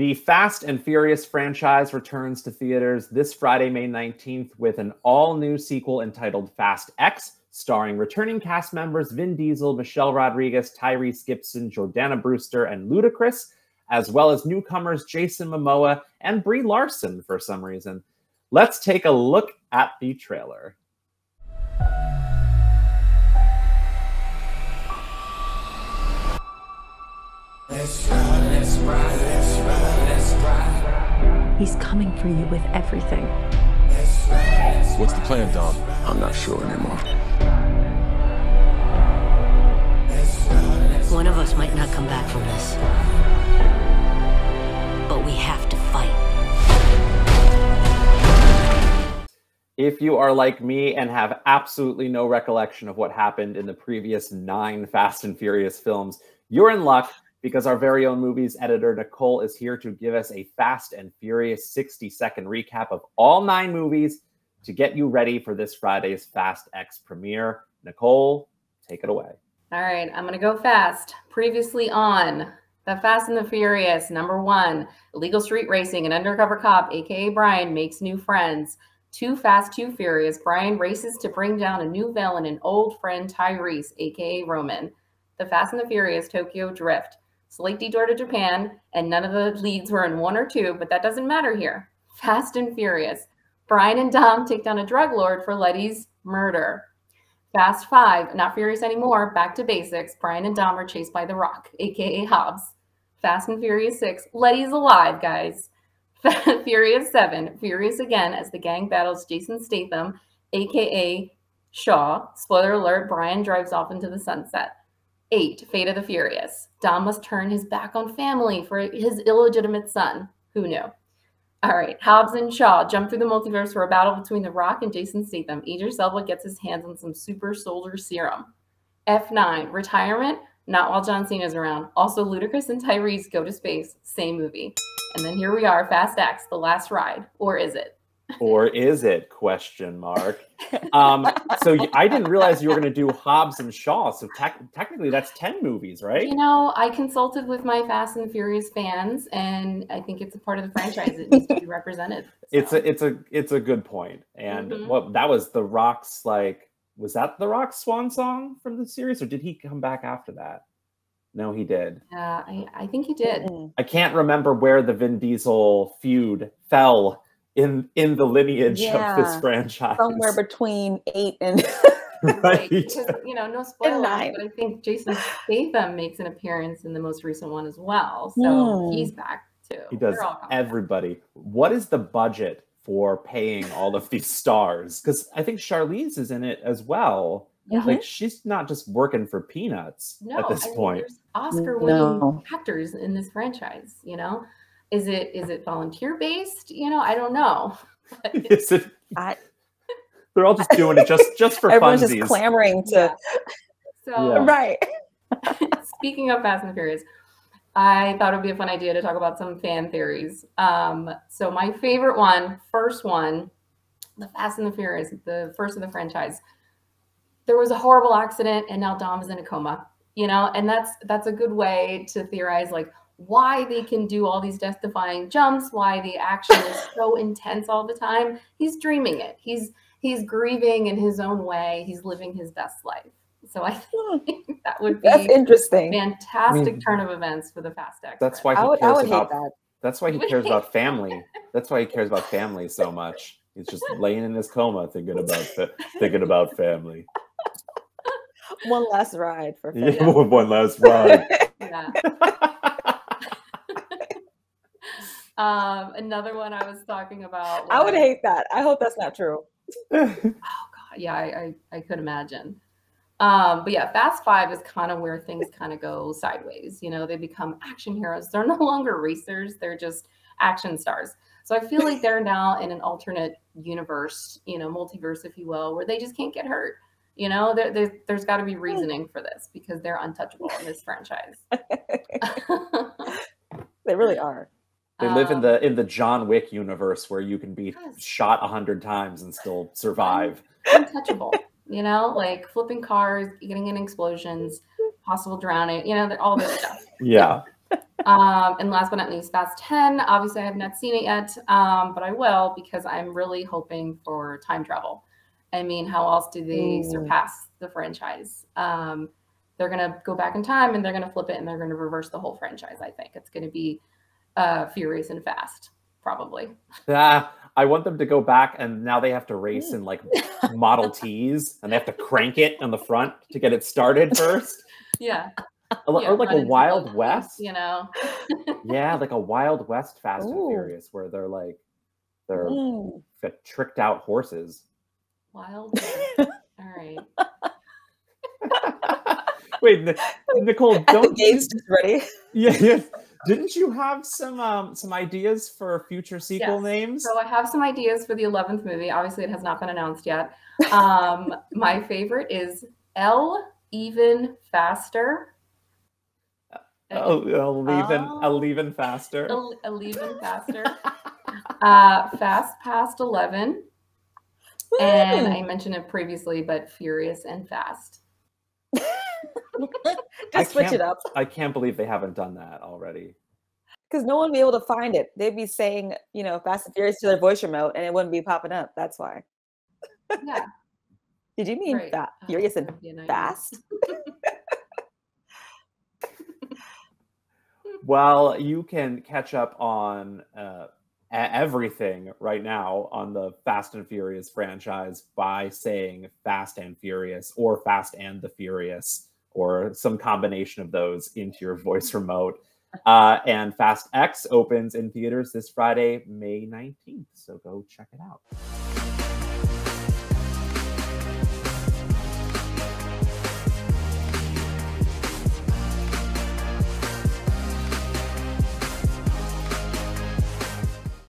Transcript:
The Fast and Furious franchise returns to theaters this Friday, May 19th, with an all-new sequel entitled Fast X, starring returning cast members Vin Diesel, Michelle Rodriguez, Tyrese Gibson, Jordana Brewster, and Ludacris, as well as newcomers Jason Momoa and Brie Larson for some reason. Let's take a look at the trailer. Let's ride, let's ride, let's ride, let's ride. He's coming for you with everything. What's the plan, Dom? I'm not sure anymore. One of us might not come back from this. But we have to fight. If you are like me and have absolutely no recollection of what happened in the previous 9 Fast and Furious films, you're in luck, because our very own movies editor, Nicole, is here to give us a Fast and Furious 60-second recap of all 9 movies to get you ready for this Friday's Fast X premiere. Nicole, take it away. All right, I'm going to go fast. Previously on The Fast and the Furious, #1, illegal street racing, an undercover cop, a.k.a. Brian, makes new friends. Too Fast, Too Furious, Brian races to bring down a new villain, an old friend, Tyrese, a.k.a. Roman. The Fast and the Furious, Tokyo Drift. Slight detour to Japan, and none of the leads were in 1 or 2, but that doesn't matter here. Fast and Furious. Brian and Dom take down a drug lord for Letty's murder. Fast 5, not Furious anymore, back to basics. Brian and Dom are chased by The Rock, a.k.a. Hobbs. Fast and Furious 6, Letty's alive, guys. Furious 7, Furious again as the gang battles Jason Statham, a.k.a. Shaw. Spoiler alert, Brian drives off into the sunset. 8, Fate of the Furious. Dom must turn his back on family for his illegitimate son. Who knew? All right, Hobbs and Shaw jump through the multiverse for a battle between The Rock and Jason Statham. Idris Elba gets his hands on some super soldier serum. F9, Retirement, not while John Cena's around. Also, Ludacris and Tyrese go to space. Same movie. And then here we are, Fast X, The Last Ride. Or is it? Or is it? Question mark. So I didn't realize you were going to do Hobbs and Shaw. So technically, that's 10 movies, right? You know, I consulted with my Fast and Furious fans, and I think it's a part of the franchise that needs to be represented. So. It's a good point. And what that was The Rock's was that The Rock's swan song from the series, or did he come back after that? No, he did. Yeah, I think he did. I can't remember where the Vin Diesel feud fell in the lineage of this franchise. Somewhere between 8 and right. Because, no spoilers, but I think Jason Statham makes an appearance in the most recent one as well. So he's back too. He does. Everybody. What is the budget for paying all of these stars? Because I think Charlize is in it as well. Like, she's not just working for peanuts at this point. There's Oscar-winning actors in this franchise, Is it volunteer based? I don't know. Is it? They're all just doing it just for everyone's funsies. Just clamoring to. Right. Speaking of Fast and Furious, I thought it would be a fun idea to talk about some fan theories. So my favorite one, first one, the Fast and the Furious, the first of the franchise. There was a horrible accident, and now Dom is in a coma. And that's a good way to theorize why they can do all these death-defying jumps, why the action is so intense all the time. He's dreaming it. He's grieving in his own way. He's living his best life. So I think that would be interesting. Fantastic turn of events for the Fast X. That's why he cares about that. That's why he cares about family. That's why he cares about family so much. He's just laying in his coma thinking about family. One last ride for family. Yeah, one last ride. Yeah. Another one I was talking about. I would hate that. I hope that's not true. Oh God, yeah, I could imagine. But yeah, Fast 5 is kind of where things kind of go sideways. They become action heroes. They're no longer racers. They're just action stars. So I feel like they're now in an alternate universe, multiverse, if you will, where they just can't get hurt. There's got to be reasoning for this because they're untouchable in this franchise. They really are. They live in the John Wick universe where you can be shot 100 times and still survive. Untouchable, like flipping cars, getting in explosions, possible drowning, all this stuff. Yeah. And last but not least, Fast 10. Obviously, I have not seen it yet, but I will because I'm really hoping for time travel. I mean, how else do they surpass the franchise? They're going to go back in time and they're going to flip it and they're going to reverse the whole franchise, I think. It's going to be Furious and Fast, probably. I want them to go back and now they have to race in like Model Ts and they have to crank it on the front to get it started first. Yeah. Or like a Wild West, you know. Yeah, like a Wild West Fast and Furious where they're got tricked out horses. Wild West. All right. Wait, Nicole, don't game's just ready. Yeah. Didn't you have some ideas for future sequel names? So I have some ideas for the 11th movie. Obviously, it has not been announced yet. My favorite is L Even Faster. I'll even faster. I'll even faster. Fast Past 11. And I mentioned it previously, but Furious and Fast. Just switch it up. I can't believe they haven't done that already. Because no one would be able to find it. They'd be saying, you know, Fast and Furious to their voice remote, and it wouldn't be popping up. That's why. Yeah. Did you mean Furious and Fast? Well, you can catch up on everything right now on the Fast and Furious franchise by saying Fast and Furious or Fast and the Furious or some combination of those into your voice remote. And Fast X opens in theaters this Friday, May 19th. So go check it out.